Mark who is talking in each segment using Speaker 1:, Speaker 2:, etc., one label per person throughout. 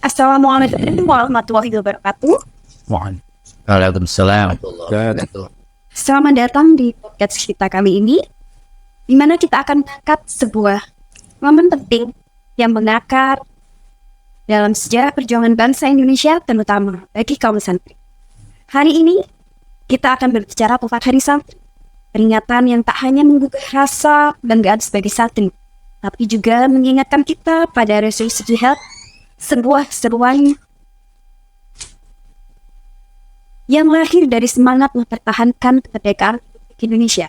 Speaker 1: Assalamualaikum warahmatullahi wabarakatuh.
Speaker 2: Waalaikumsalam.
Speaker 1: Selamat datang di podcast kita kali ini, di mana kita akan mengangkat sebuah momen penting yang mengakar dalam sejarah perjuangan bangsa Indonesia, terutama bagi kaum santri. Hari ini kita akan berbicara tentang Hari Santri, peringatan yang tak hanya menggugah rasa banggaan sebagai santri, tapi juga mengingatkan kita pada resolusi jihad, sebuah seruan yang lahir dari semangat mempertahankan kemerdekaan Indonesia.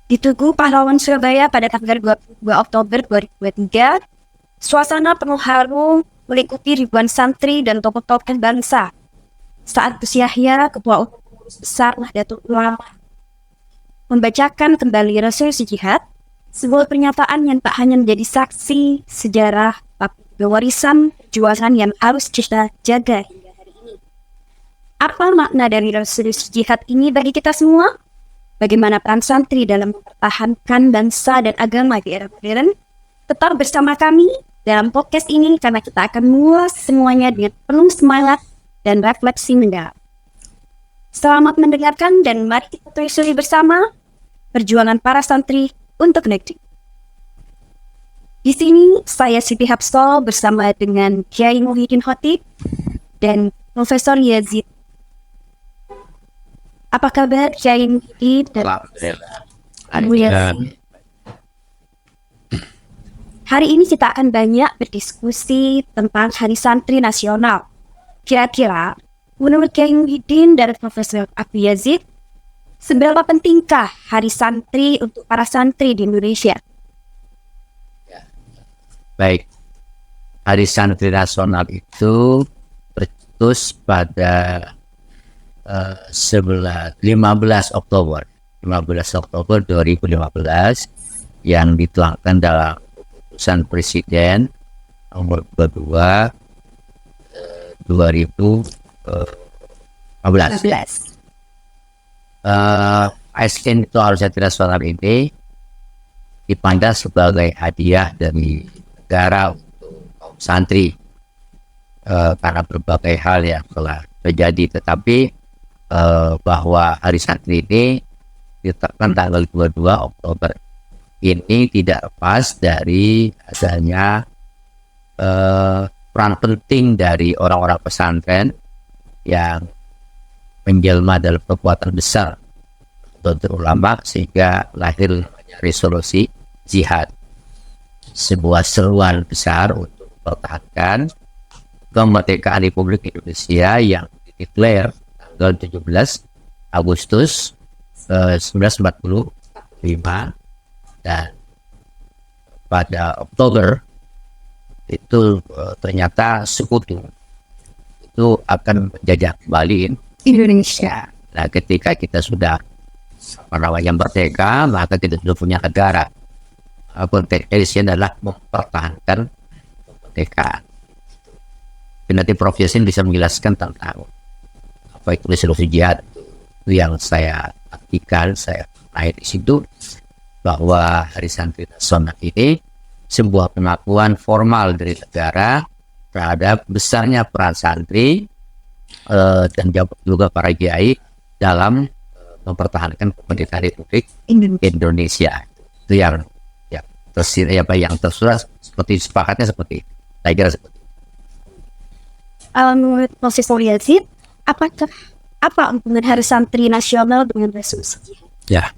Speaker 1: Di Tugu Pahlawan Surabaya pada tanggal 22 Oktober 2023, suasana penuh haru meliputi ribuan santri dan tokoh-tokoh bangsa saat Gus Yahya, Ketua Umum Besar Nahdlatul Ulama, membacakan kembali resolusi jihad, sebuah pernyataan yang tak hanya menjadi saksi sejarah, tapi juga warisan perjuangan yang harus kita jaga hingga hari ini. Apa makna dari resolusi jihad ini bagi kita semua? Bagaimana peran santri dalam mempertahankan bangsa dan agama di era modern? Tetap bersama kami dalam podcast ini karena kita akan mengulas semuanya dengan penuh semangat dan refleksi mendalam. Selamat mendengarkan dan mari kita telusuri bersama perjuangan para santri untuk negeri. Di sini saya Siti Hapsol bersama dengan Kiai Muhyiddin Khotib dan Profesor Yazid. Apa kabar Kiai Muhyiddin dan Yazid? Hari ini kita akan banyak berdiskusi tentang Hari Santri Nasional. Kira-kira menurut Kiai Muhyiddin dan Profesor Abu Yazid, seberapa pentingkah Hari Santri untuk para santri di Indonesia?
Speaker 2: Baik, Hari Santri Nasional itu tercetus pada 15 Oktober 2015 yang dituangkan dalam keputusan Presiden nomor 22 2015. ASN itu Hari Santri Nasional ini dipandang sebagai hadiah dari negara untuk kaum santri karena berbagai hal yang telah terjadi, tetapi bahwa Hari Santri ini ditetapkan tanggal 22 Oktober ini tidak lepas dari adanya peran penting dari orang-orang pesantren yang menjelma dalam kekuatan besar untuk ulama sehingga lahir resolusi jihad, sebuah seruan besar untuk mempertahankan kemerdekaan Republik Indonesia yang dideklar tanggal 17 Agustus 1945 dan pada Oktober itu ternyata sekutu itu akan menjajah kembali Indonesia. Nah, ketika kita sudah merdeka, maka kita sudah punya negara. Konteks adalah mempertahankan kemerdekaan. Dan nanti Prof. Yasin bisa menjelaskan tentang apa itu resolusi jihad itu yang saya artikan, saya naik di situ bahwa Hari Santri Nasional ini sebuah pengakuan formal dari negara terhadap besarnya peran santri dan juga para kiai dalam mempertahankan kemerdekaan Republik Indonesia. Itu yang tersurat seperti sepakatnya seperti itu. Saya kira seperti itu.
Speaker 1: Menurut Profesor Yazid, apa hubungan Hari Santri Nasional dengan resolusi?
Speaker 3: Ya,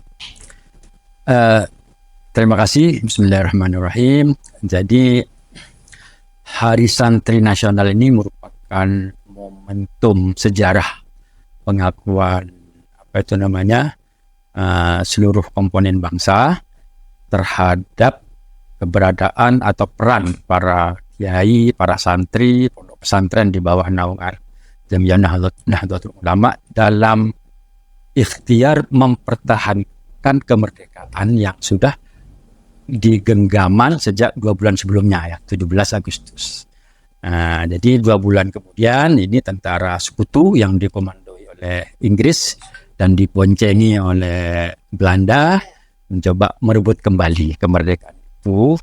Speaker 3: terima kasih. Bismillahirrahmanirrahim. Jadi Hari Santri Nasional ini merupakan momentum sejarah pengakuan seluruh komponen bangsa terhadap keberadaan atau peran para kiai, para santri, pondok pesantren di bawah naungan Jamiah Nahdlatul Ulama dalam ikhtiar mempertahankan kemerdekaan yang sudah digenggaman sejak 2 bulan sebelumnya, ya 17 Agustus. Jadi 2 bulan kemudian ini tentara sekutu yang dikomandoi oleh Inggris dan diboncengi oleh Belanda mencoba merebut kembali kemerdekaan itu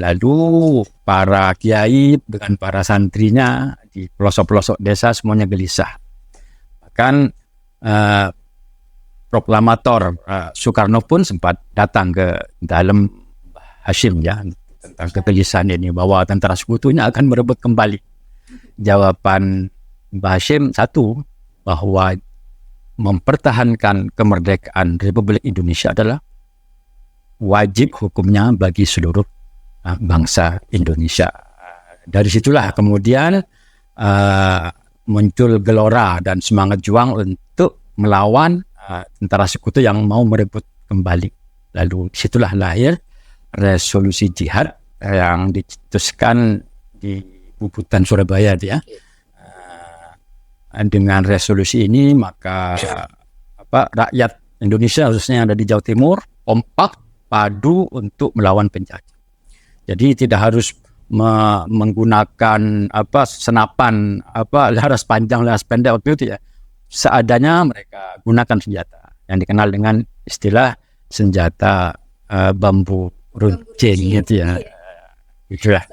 Speaker 3: Lalu para kiai dengan para santrinya di pelosok-pelosok desa semuanya gelisah. Bahkan proklamator Soekarno pun sempat datang ke dalam Hashim ya tentang kegelisahan ini bahwa tentara sekutunya akan merebut kembali. Jawaban Mbah Hashim satu, bahwa mempertahankan kemerdekaan Republik Indonesia adalah wajib hukumnya bagi seluruh bangsa Indonesia. Dari situlah kemudian muncul gelora dan semangat juang untuk melawan tentara sekutu yang mau merebut kembali. Lalu disitulah lahir resolusi jihad yang dicetuskan di Bubutan Surabaya dia. Dengan resolusi ini maka rakyat Indonesia khususnya yang ada di Jawa Timur kompak padu untuk melawan penjajah. Jadi tidak harus menggunakan senapan laras panjang laras pendek waktu itu ya. Seadanya mereka gunakan senjata yang dikenal dengan istilah senjata bambu runcing gitu ya. Itulah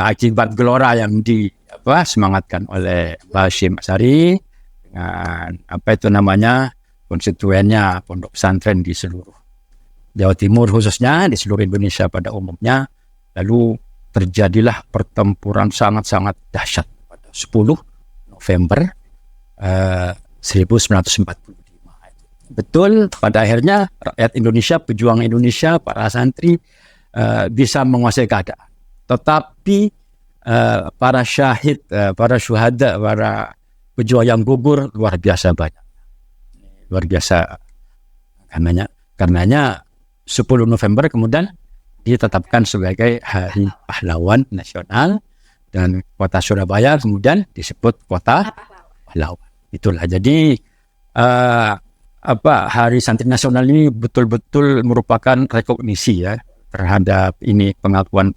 Speaker 3: akibat gelora yang disemangatkan oleh Mbah Hashim Asy'ari dengan konstituennya pondok pesantren di seluruh Jawa Timur khususnya, di seluruh Indonesia pada umumnya. Lalu terjadilah pertempuran sangat-sangat dahsyat pada 10 November 1945. Betul, pada akhirnya rakyat Indonesia, pejuang Indonesia, para santri bisa menguasai keadaan. Tetapi para syahid, para syuhada, para pejuang yang gugur luar biasa banyak. Luar biasa. Karenanya 10 November kemudian ditetapkan sebagai Hari Pahlawan Nasional dan kota Surabaya kemudian disebut kota pahlawan. Itulah jadi Hari Santri Nasional ini betul-betul merupakan rekognisi ya terhadap ini pengakuan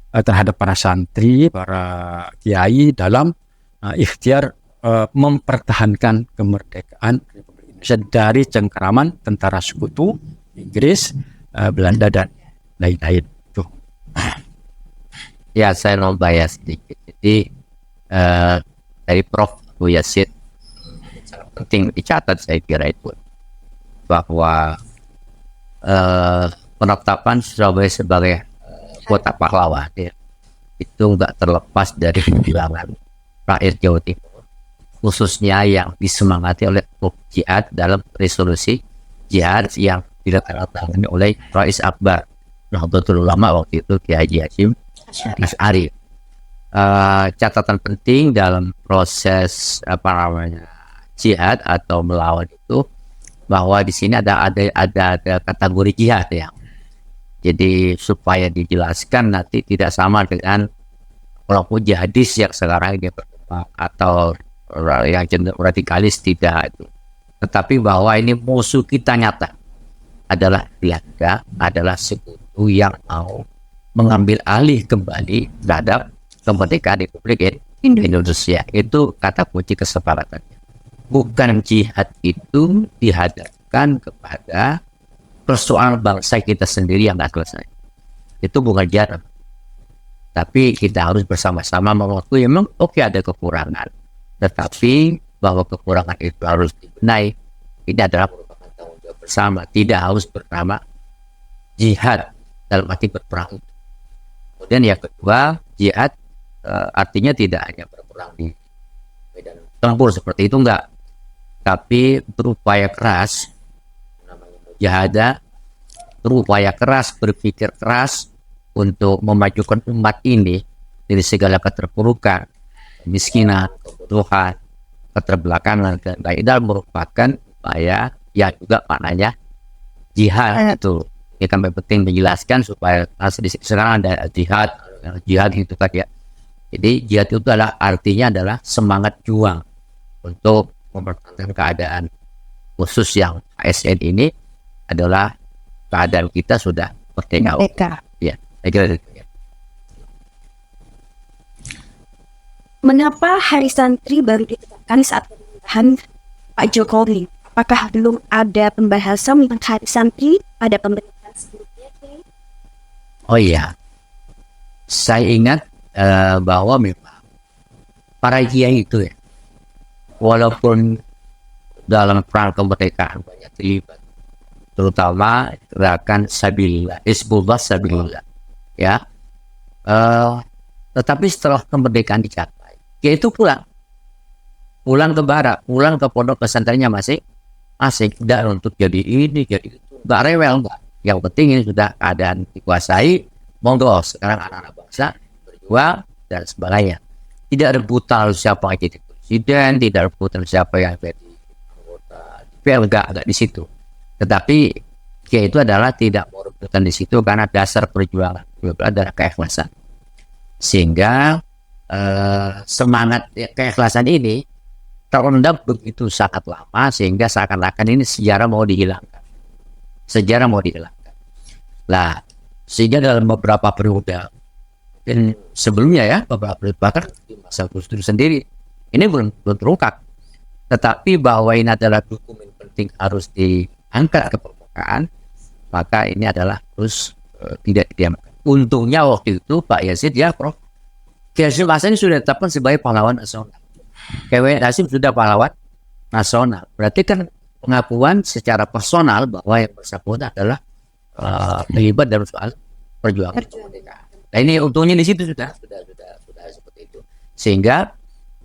Speaker 3: terhadap para santri, para kiai dalam ikhtiar mempertahankan kemerdekaan Republik Indonesia dari cengkeraman tentara sekutu Inggris, Belanda dan lain-lain. Tuh.
Speaker 2: Ya, saya mau bayar sedikit. Jadi dari Prof. Yasid sangat penting dicatat saya kira itu bahwa penetapan Surabaya sebagai kota pahlawan itu nggak terlepas dari perjuangan rakyat Jawa Timur, khususnya yang disemangati oleh jihad dalam resolusi jihad yang ditandatangani oleh Rais Akbar Nahdlatul Ulama waktu itu Kiai Haji Hashim Asy'ari. Catatan penting dalam proses jihad atau melawan itu bahwa di sini ada kategori jihad ya. Jadi supaya dijelaskan nanti tidak sama dengan kelompok jihadis yang sekarang ini berkembang atau yang cenderung radikalis tidak itu. Tetapi bahwa ini musuh kita nyata adalah Belanda, adalah sekutu yang mau mengambil alih kembali terhadap kemerdekaan Republik Indonesia. Itu kata kunci kesepakatannya. Bukan jihad itu dihadapkan kepada persoalan bangsa kita sendiri yang nggak selesai. Itu bukan jihad. Tapi kita harus bersama-sama mengakui memang ada kekurangan. Tetapi bahwa kekurangan itu harus dibenahi. Ini adalah merupakan tanggung jawab bersama. Tidak harus bernama jihad dalam arti berperang. Kemudian yang kedua, jihad artinya tidak hanya berperang di medan tempur seperti itu, enggak. Tapi berupaya keras, jihada, berupaya keras, berpikir keras untuk memajukan umat ini dari segala keterpurukan, kemiskinan, kebodohan, keterbelakangan, dan lain-lain merupakan upaya yang juga maknanya jihad itu. Ini kan penting menjelaskan supaya sekarang ada jihad itu kan ya. Jadi jihad itu artinya adalah semangat juang untuk mempertahankan keadaan khusus yang ASN ini adalah keadaan kita sudah merdeka. Ya, saya kira itu. Ya.
Speaker 1: Mengapa Hari Santri baru ditetapkan saat pemerintahan Pak Jokowi? Apakah belum ada pembahasan tentang Hari Santri pada pemerintahan sebelumnya?
Speaker 2: Oh iya, saya ingat bahwa memang para kiai itu ya, walaupun dalam perang kemerdekaan banyak terlibat, terutama gerakan Sabilillah, Hizbullah Sabilillah, ya. Tetapi setelah kemerdekaan dicapai, yaitu pulang ke barat, pulang ke pondok pesantrennya masih tidak untuk jadi ini, jadi itu, nggak rewel, nggak. Yang penting ini sudah keadaan dikuasai, monggo sekarang anak-anak bangsa berjuang dan sebagainya. Tidak rebutan siapa yang jadi presiden, tidak rebutan siapa yang jadi anggota DPR, enggak di situ. Tetapi itu adalah tidak mau rebutan di situ karena dasar perjuangan adalah keikhlasan. Sehingga semangat keikhlasan ini terendam begitu sangat lama sehingga seakan-akan ini sejarah mau dihilangkan. Nah, sehingga dalam beberapa periode dan sebelumnya ya, beberapa periode bahkan di masa Gus Dur sendiri ini belum terungkap. Tetapi bahwa ini adalah dokumen penting harus diangkat ke permukaan, maka ini adalah terus tidak didiamkan. Untungnya waktu itu Pak Yazid ya Prof. Kiai Hasyim Asy'ari sudah ditetapkan sebagai pahlawan nasional. Kiai Hasyim sudah pahlawan nasional. Berarti kan pengakuan secara personal bahwa yang bersangkutan adalah terlibat dalam soal perjuangan kemerdekaan. Nah ini untungnya di situ sudah seperti itu. Sehingga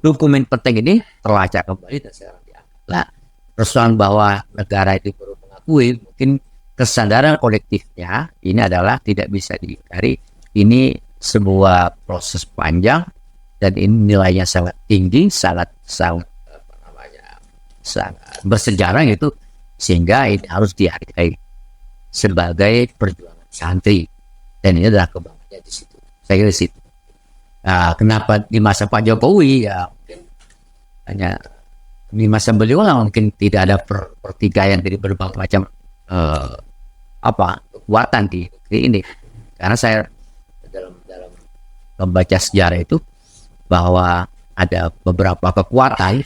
Speaker 2: dokumen penting ini terlacak kembali dan sekarang diangkat. Nah, persoalan bahwa negara itu perlu mengakui, mungkin kesadaran kolektifnya ini adalah tidak bisa diingkari. Ini sebuah proses panjang dan ini nilainya sangat tinggi, sangat bersejarah gitu, sehingga ini harus dihargai sebagai perjuangan santri dan ini adalah kebanggaan di situ. Saya kira di situ. Nah, kenapa di masa Pak Jokowi ya mungkin hanya di masa beliau lah mungkin tidak ada pertikaian dari berbagai macam kekuatan di ini. Karena saya dalam membaca sejarah itu bahwa ada beberapa kekuatan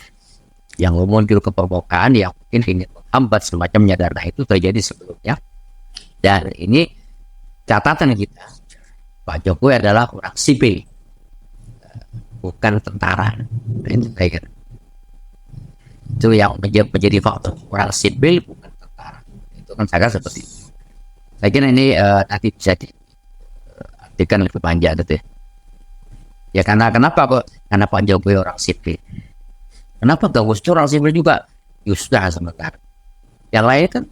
Speaker 2: yang muncul ke permukaan yang mungkin ingin menghambat semacamnya, dan itu terjadi sebelumnya. Dan ini catatan kita, Pak Jokowi adalah orang sipil, bukan tentara. Ini saya kira itu yang menjadi faktor, orang sipil bukan tentara. Itu kan saya kira seperti itu. Saya kira ini nanti bisa diartikan lebih panjang gitu ya. Ya kenapa kok? Karena Pak Jokowi orang sipil. Kenapa gak Gus Dur orang sipil juga? Ya sudah sementara. Yang lain kan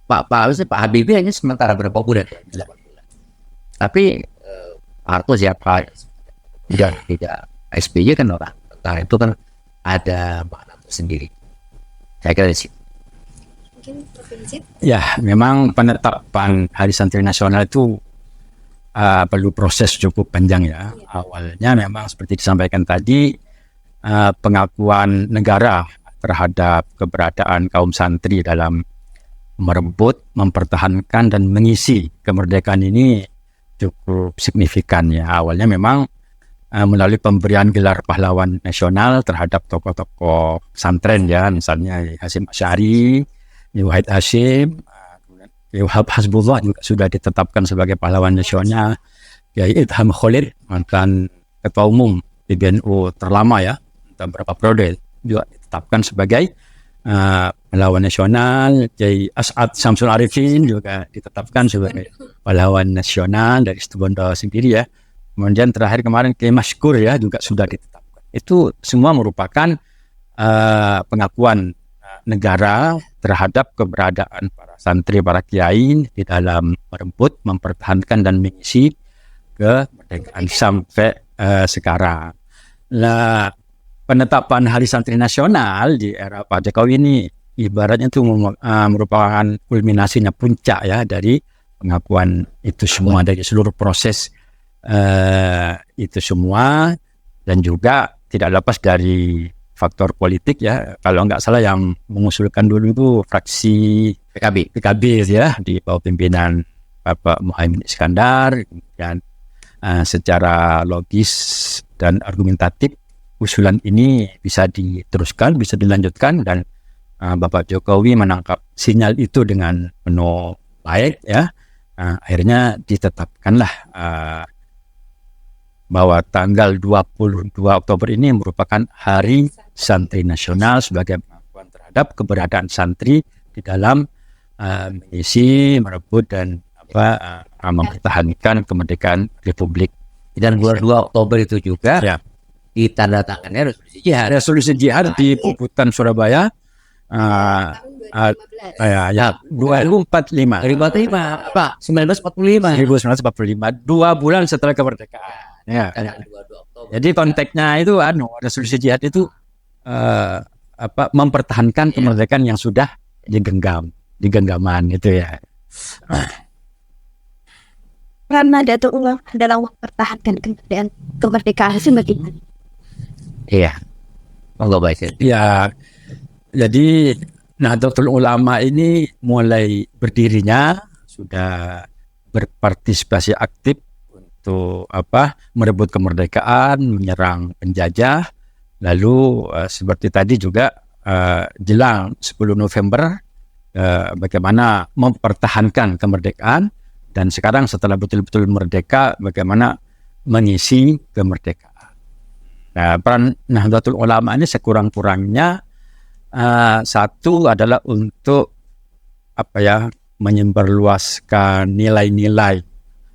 Speaker 2: Pak Habibie hanya sementara berapa bulan? 8 bulan. Tapi Pak Harto siapa? Tidak SBY kan orang. Tentara itu kan ada makna tersendiri. Saya kira di situ.
Speaker 3: Ya, memang penetapan Hari Santri Nasional itu perlu proses cukup panjang ya. Awalnya memang seperti disampaikan tadi, pengakuan negara terhadap keberadaan kaum santri dalam merebut, mempertahankan dan mengisi kemerdekaan ini cukup signifikan ya. Awalnya memang melalui pemberian gelar pahlawan nasional terhadap tokoh-tokoh pesantren ya, misalnya Hasyim Asy'ari, Wahid Hasyim, Wahab Hasbullah juga sudah ditetapkan sebagai pahlawan nasional. Kiai Idham Khalid, mantan ketua umum PBNU terlama ya, beberapa periode juga ditetapkan sebagai pahlawan nasional. Kiai As'ad Syamsul Arifin juga ditetapkan sebagai pahlawan nasional dari Situbondo sendiri ya. Kemudian terakhir kemarin Kiai Masykur ya juga sudah ditetapkan. Itu semua merupakan pengakuan negara terhadap keberadaan para santri, para kiai di dalam merebut, mempertahankan dan mengisi kemerdekaan sampai sekarang. Nah, penetapan Hari Santri Nasional di era Pak Jokowi ini ibaratnya itu merupakan kulminasinya, puncak ya dari pengakuan itu semua, dari seluruh proses itu semua, dan juga tidak lepas dari faktor politik ya. Kalau nggak salah yang mengusulkan dulu itu fraksi PKB ya, di bawah pimpinan Bapak Muhaimin Iskandar. Dan secara logis dan argumentatif usulan ini bisa diteruskan, bisa dilanjutkan, dan Bapak Jokowi menangkap sinyal itu dengan penuh baik ya, Nah, akhirnya ditetapkanlah bahwa tanggal 22 Oktober ini merupakan Hari Santri Nasional sebagai pengakuan terhadap keberadaan santri di dalam mengisi, merebut dan mempertahankan kemerdekaan Republik.
Speaker 2: Dan 22 Oktober itu juga
Speaker 3: Ya.
Speaker 2: ditandatangannya resolusi jihad.
Speaker 3: Resolusi jihad di Puputan Surabaya ya 2045.
Speaker 2: 2045 apa? 1945.
Speaker 3: 1945, 2 bulan setelah kemerdekaan. Ya.
Speaker 2: Tanggal 22 Oktober.
Speaker 3: Jadi konteksnya itu resolusi jihad itu mempertahankan kemerdekaan yang sudah digenggaman itu ya.
Speaker 1: Peran Nahdlatul Ulama dalam mempertahankan kemerdekaan itu bagaimana?
Speaker 2: Iya. Monggo baik.
Speaker 3: Ya, jadi Nahdlatul Ulama ini mulai berdirinya sudah berpartisipasi aktif untuk merebut kemerdekaan, menyerang penjajah. Lalu seperti tadi juga jelang 10 November bagaimana mempertahankan kemerdekaan, dan sekarang setelah betul-betul merdeka bagaimana mengisi kemerdekaan. Nah, peran Nahdlatul Ulama ini sekurang-kurangnya satu adalah untuk menyebarluaskan nilai-nilai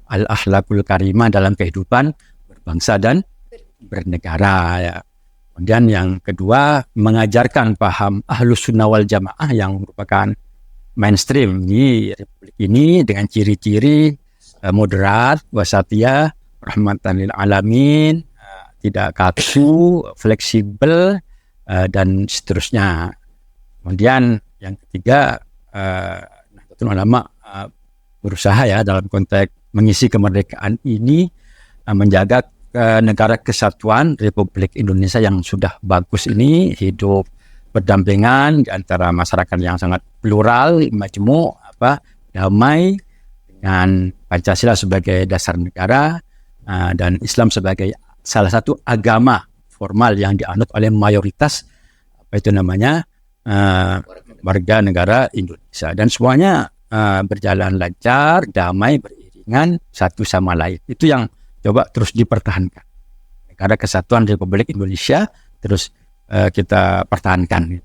Speaker 3: al-akhlakul karimah dalam kehidupan berbangsa dan bernegara ya. Kemudian yang kedua, mengajarkan paham Ahlus Sunnah wal Jamaah yang merupakan mainstream di Republik ini dengan ciri-ciri moderat, wasatiyah, rahmatan lil alamin, tidak kaku, fleksibel, dan seterusnya. Kemudian yang ketiga, Nahdlatul Ulama berusaha ya dalam konteks mengisi kemerdekaan ini menjaga negara kesatuan Republik Indonesia yang sudah bagus ini hidup berdampingan di antara masyarakat yang sangat plural, majmuk, damai, dengan Pancasila sebagai dasar negara dan Islam sebagai salah satu agama formal yang dianut oleh mayoritas warga negara Indonesia, dan semuanya berjalan lancar, damai, beriringan satu sama lain. Itu yang coba terus dipertahankan. Negara Kesatuan Republik Indonesia terus kita pertahankan.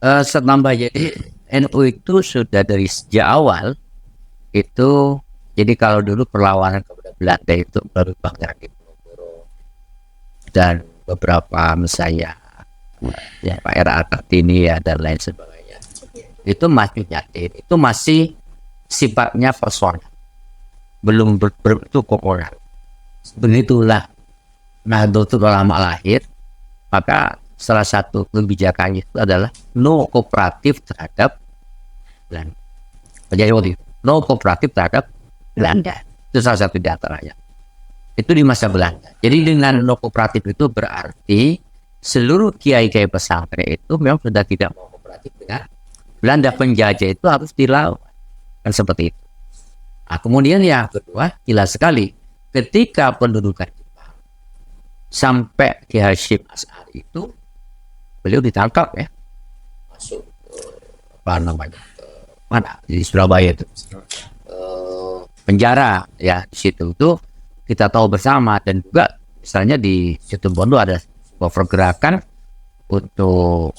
Speaker 2: Setambah jadi NU itu sudah dari sejak awal itu, jadi kalau dulu perlawanan kepada Belanda itu baru Bang Diponegoro dan beberapa misalnya ya Pak R.A. Kartini ya dan lain sebagainya, itu masih nyatir, itu masih sifatnya personal, belum berbentuk korporat. Begitulah Nahdlatul Ulama lahir, maka salah satu kebijakannya itu adalah no kooperatif terhadap Belanda. Jadi no kooperatif terhadap Belanda. Itu salah satu di antaranya. Itu di masa Belanda. Jadi dengan no kooperatif itu berarti seluruh kiai-kiai pesantren itu memang sudah tidak mau kooperatif dengan Belanda. Penjajah itu harus dilawan. Kan seperti itu. Nah, kemudian yang kedua, jelas sekali ketika pendudukan Jepang sampai Ki Hasyim Asy'ari itu beliau ditangkap ya, masuk mana di Surabaya itu penjara ya. Di situ tuh kita tahu bersama, dan juga misalnya di situ Bondo ada sebuah pergerakan untuk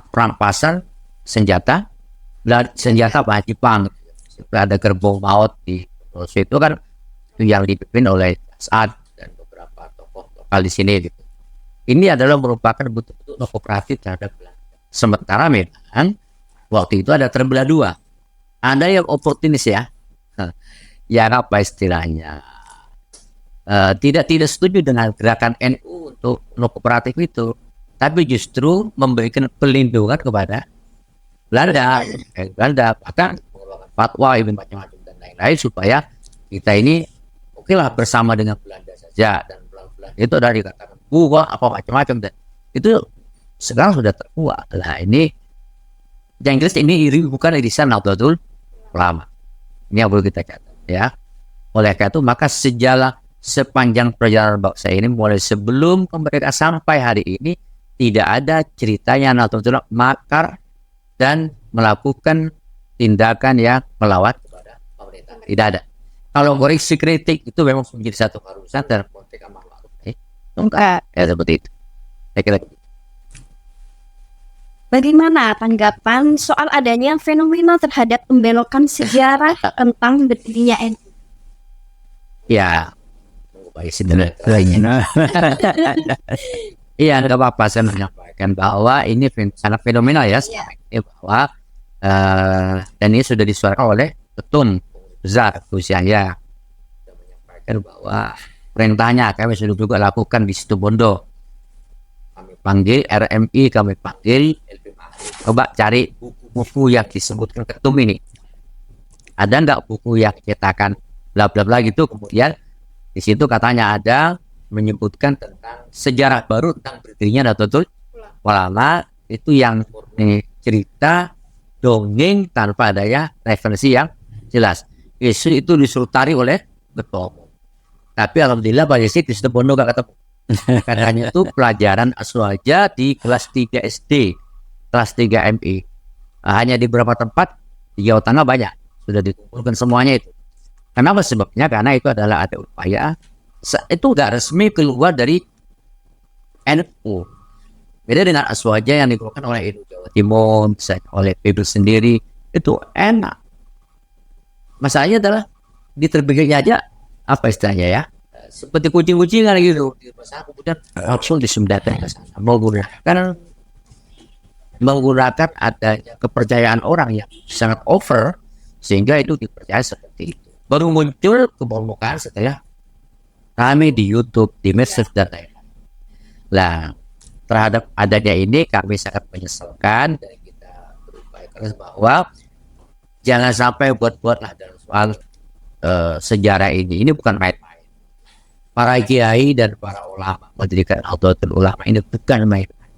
Speaker 2: perampasan senjata Jepang. Ada gerbong maut di situ kan, itu yang dipimpin oleh Saad dan beberapa tokoh lokal di sini gitu. Ini adalah merupakan betul-betul kooperatif terhadap Belanda. Sementara memang waktu itu ada terbelah dua. Ada yang oportunis ya, yang apa istilahnya, tidak setuju dengan gerakan NU untuk no kooperatif itu, tapi justru memberikan perlindungan kepada Belanda, bahkan mengeluarkan fatwa macam-macam dan lain-lain supaya kita ini okelah bersama dengan Belanda saja, dan Belanda itu ada dikatakan macam-macam, dan itu sekarang sudah terkuat. Nah ini yang jelas ini bukan irisan Nahdlatul Ulama. Ini yang perlu kita catat ya. Oleh karena itu maka sepanjang perjalanan bangsa ini mulai sebelum kemerdekaan sampai hari ini tidak ada ceritanya Nahdlatul Ulama makar dan melakukan tindakan yang melawan kepada tidak ada. Kalau koreksi kritik itu memang menjadi satu keharusan dalam konteks amal ma'ruf. Enggak, ya seperti itu. Saya kira
Speaker 1: Bagaimana tanggapan soal adanya fenomena terhadap pembelokan sejarah tentang berdirinya NU?
Speaker 2: ya, baik sederhana. Iya, nggak apa-apa saya menyampaikan bahwa ini sangat fenomenal ya, ini bahwa dan ini sudah disuarakan oleh ketum besar usianya menyampaikan bahwa perintahnya kami sudah juga lakukan di Situbondo. Kami panggil RMI, kami panggil LPMA. Coba cari buku-buku yang disebutkan ketum ini. Ada nggak buku yang cetakan bla bla bla gitu, kemudian di situ katanya ada menyebutkan tentang sejarah baru tentang berdirinya Nahdlatul Ulama, itu yang cerita dongeng tanpa adanya referensi yang jelas. Isu itu disuruh tarik oleh ketua umum. Tapi alhamdulillah Pak Yesi di Situbondo gak ketemu. Katanya itu pelajaran aswaja di kelas 3 SD, kelas 3 MI. Hanya di beberapa tempat di Jawa Tengah banyak sudah dikumpulkan semuanya itu. Kenapa sebabnya? Karena itu adalah ada upaya itu nggak resmi keluar dari NU. Beda dengan aswaja yang dikeluarkan oleh NU Jawa Timur, oleh PBB sendiri, itu enak. Masalahnya adalah diterbitnya aja apa istilahnya ya, seperti kucing-kucingan gitu. Kemudian langsung disembunyikan ke sana, menggunakan adanya kepercayaan orang yang sangat over sehingga itu dipercaya seperti itu. Baru muncul ke permukaan setelah kami di YouTube, di medsos dan lain-lain. Nah, terhadap adanya ini kami sangat menyesalkan dan kita berupaya keras bahwa jangan sampai buat-buatlah dalam soal sejarah ini. Ini bukan main-main. Para kiai dan para ulama mendirikan Nahdlatul Ulama ini bukan main-main.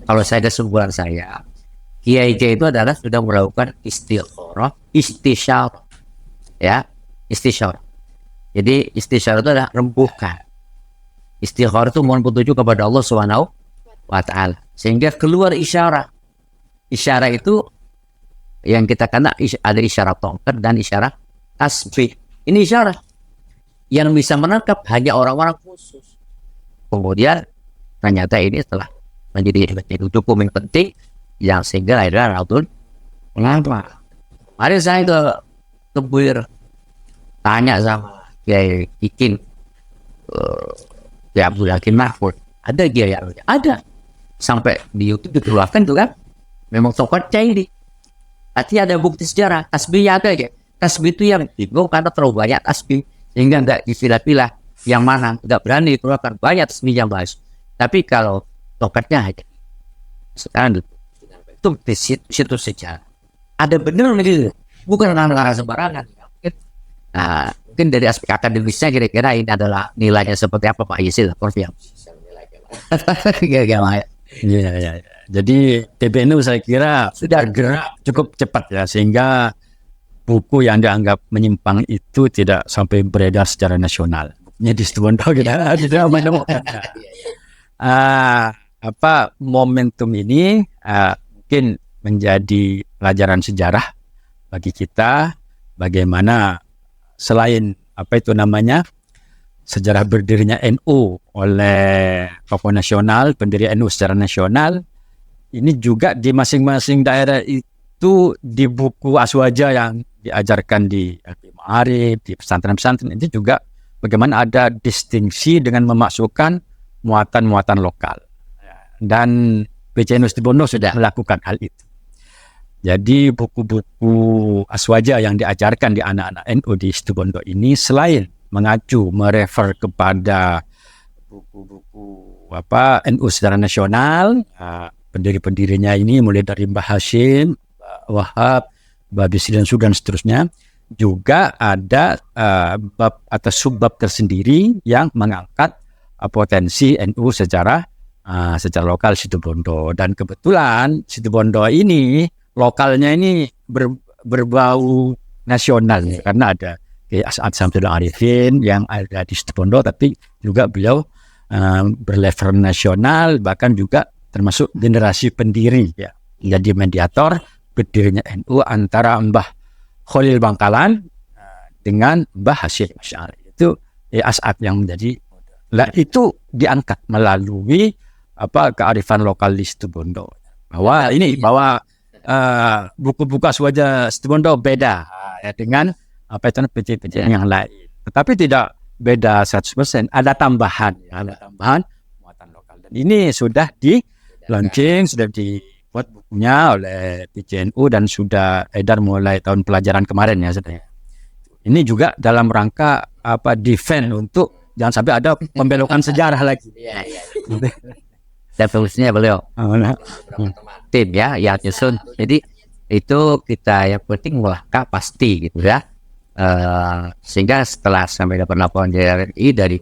Speaker 2: Kalau saya kesimpulan saya, kiai-kiai itu adalah sudah melakukan istisyarah, ya, istisyarah. Jadi istisyarah itu adalah rembukan. Istikharah itu mohon petunjuk kepada Allah Subhanahu wa Ta'ala, sehingga keluar isyarat. Isyarat itu yang kita kena ada isyarat tongkat dan isyarat tasbih. Ini isyarat yang bisa menangkap hanya orang-orang khusus. Kemudian ternyata ini telah menjadi dokumen penting yang sehingga lahirlah Nahdlatul Ulama. Mari saya ke Buir tanya sama Kiai Kikin, Kiai Abdul Hakim Mahfud, ada Kiai yang ada sampai di YouTube dikeluarkan tuh kan, memang tokohnya ini. Artinya ada bukti sejarah, tasbihnya ada ya. Tasbih itu yang bingung karena terlalu banyak tasbih sehingga nggak dipilah-pilah yang mana, nggak berani dikeluarkan banyak tasbih yang bahas. Tapi kalau tokohnya ada, sekarang itu di situ sejarah. Ada benar begitu, bukan orang-orang sembarangan. Nah, mungkin dari aspek akademisnya kira-kira ini adalah nilainya seperti apa Pak Yesil?
Speaker 3: Ya. Jadi PBNU saya kira sudah gerak cukup cepat ya, sehingga buku yang dianggap menyimpang itu tidak sampai beredar secara nasional. Bukunya di Situbondo kita tidak menemukan. Momentum ini mungkin menjadi pelajaran sejarah bagi kita, bagaimana selain sejarah berdirinya NU oleh tokoh nasional, pendiri NU secara nasional, ini juga di masing-masing daerah itu di buku aswaja yang diajarkan di Ma'arif, di pesantren-pesantren itu juga bagaimana ada distingsi dengan memasukkan muatan-muatan lokal. Dan PCNU Situbondo sudah melakukan hal itu. Jadi buku-buku aswaja yang diajarkan di anak-anak NU di Situbondo ini selain mengacu merefer kepada buku-buku NU secara nasional, pendiri-pendirinya ini mulai dari Mbah Hashim, Mbah Wahab, Mbah Bisri dan seterusnya, juga ada bab atau subbab tersendiri yang mengangkat potensi NU secara lokal Situbondo. Dan kebetulan Situbondo ini lokalnya ini berbau nasional karena ada As'ad Samsul Arifin yang ada di Situbondo, tapi juga beliau berlevel nasional, bahkan juga termasuk generasi pendiri ya, jadi mediator berdirinya NU antara Mbah Khalil Bangkalan dengan Mbah Hashim Asy'ari. Itu As'ad yang menjadi lah, itu diangkat melalui kearifan lokal di Situbondo. Bahwa buku-buku aswaja Situbondo beda dengan PJ-PJ yang lain. Tetapi tidak beda 100%, ada tambahan muatan lokal. Dan ini sudah di launching, sudah dibuat bukunya oleh PJNU dan sudah edar mulai tahun pelajaran kemarin ya sebenarnya. Ini juga dalam rangka defend untuk jangan sampai ada pembelokan sejarah lagi.
Speaker 2: Iya. Dan solusinya beliau tim ya yang nyusun. Jadi itu kita yang penting melangkah pasti gitu ya. Sehingga setelah sampai dapat laporan dari RRI dari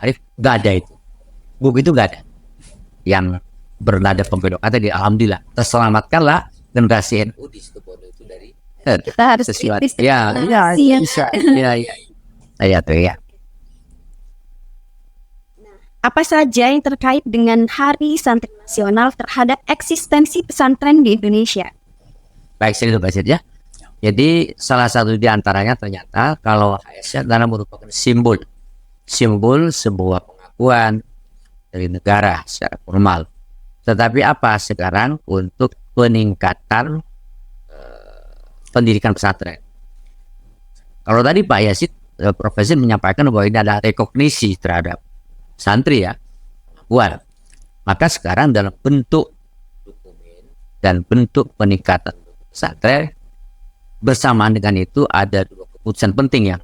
Speaker 2: Arif, nggak ada itu buku itu nggak ada yang bernada pembelokan. Tadi alhamdulillah terselamatkanlah generasi NU di Situbondo itu dari
Speaker 1: Kita harus
Speaker 2: sesuatu.
Speaker 1: kritis.
Speaker 2: Ya, tuh ya.
Speaker 1: Apa saja yang terkait dengan Hari Santri Nasional terhadap eksistensi pesantren di Indonesia?
Speaker 2: Baik, saya Pak ya. Jadi salah satu di antaranya ternyata kalau HSN adalah merupakan simbol sebuah pengakuan dari negara secara formal. Tetapi apa sekarang untuk peningkatan pendidikan pesantren? Kalau tadi Pak Yazid Profesor menyampaikan bahwa ini ada rekognisi terhadap santri ya, pengakuan. Maka sekarang dalam bentuk dokumen dan bentuk peningkatan pesantren, bersamaan dengan itu ada dua keputusan penting yang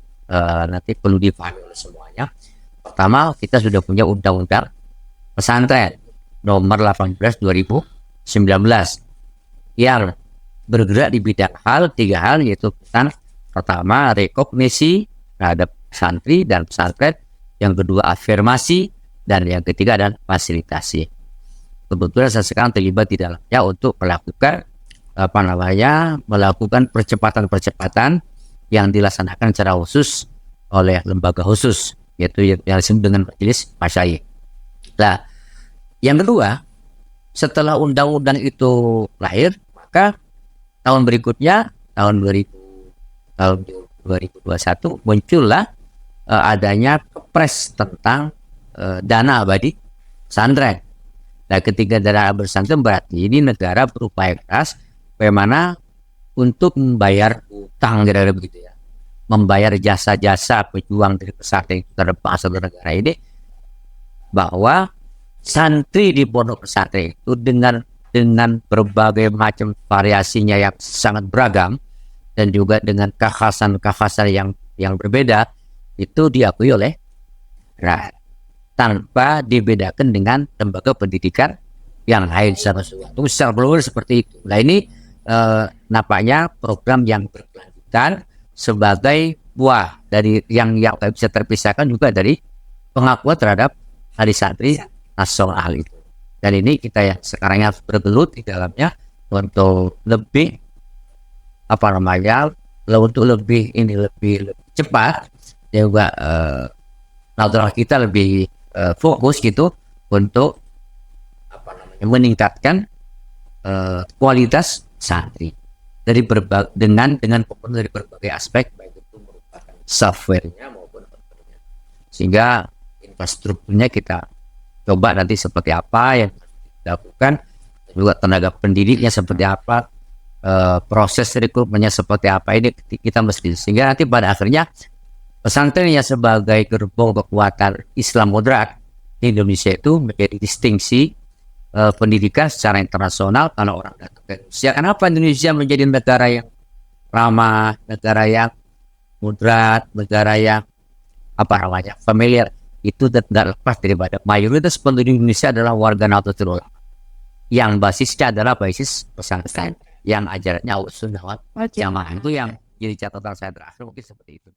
Speaker 2: nanti perlu dipahami oleh semuanya. Pertama, kita sudah punya undang-undang pesantren nomor 18 2019 yang bergerak di bidang tiga hal, yaitu pertama rekognisi terhadap santri dan pesantren, yang kedua afirmasi, dan yang ketiga adalah fasilitasi. Kebetulan saya sekarang terlibat di dalamnya untuk melakukan melakukan percepatan yang dilaksanakan secara khusus oleh lembaga khusus, yaitu yang disebut dengan majelis masyayikh. Nah, yang kedua, setelah undang-undang itu lahir, maka tahun berikutnya tahun 2021 muncullah adanya kepres tentang dana abadi pesantren. Nah, ketika dana abadi pesantren berarti ini negara berupaya keras bagaimana untuk membayar utang, kira-kira begitu ya, membayar jasa-jasa pejuang dari pesantren terhadap bangsa dan negara ini, bahwa santri di pondok pesantren itu dengan berbagai macam variasinya yang sangat beragam dan juga dengan kekhasan yang berbeda, itu diakui oleh rakyat tanpa dibedakan dengan lembaga pendidikan yang lain secara global seperti itu. Nah, ini nampaknya program yang berkelanjutan sebagai buah dari yang bisa terpisahkan juga dari pengakuan terhadap Hari Santri Nasional itu. Dan ini kita yang sekarang harus bergelut di dalamnya untuk lebih lebih cepat, juga natural kita lebih fokus gitu untuk meningkatkan kualitas santri dari dengan komponen dari berbagai aspek, baik itu merupakan softwarenya maupun hardware-nya. Sehingga infrastrukturnya kita coba nanti seperti apa yang dilakukan, juga tenaga pendidiknya seperti apa, proses rekrutmennya seperti apa, ini kita mesti, sehingga nanti pada akhirnya pesantren yang sebagai gerbong kekuatan Islam moderat di Indonesia itu menjadi distingsi pendidikan secara internasional. Kalau orang datang ke Indonesia, kenapa Indonesia menjadi negara yang ramah, negara yang moderat, negara yang familiar, itu tidak lepas daripada mayoritas penduduk Indonesia adalah warga Nahdlatul Ulama yang basisnya adalah basis pesantren yang ajarannya Ahlussunnah wal Jamaah. Itu yang jadi catatan saya terakhir, mungkin seperti itu.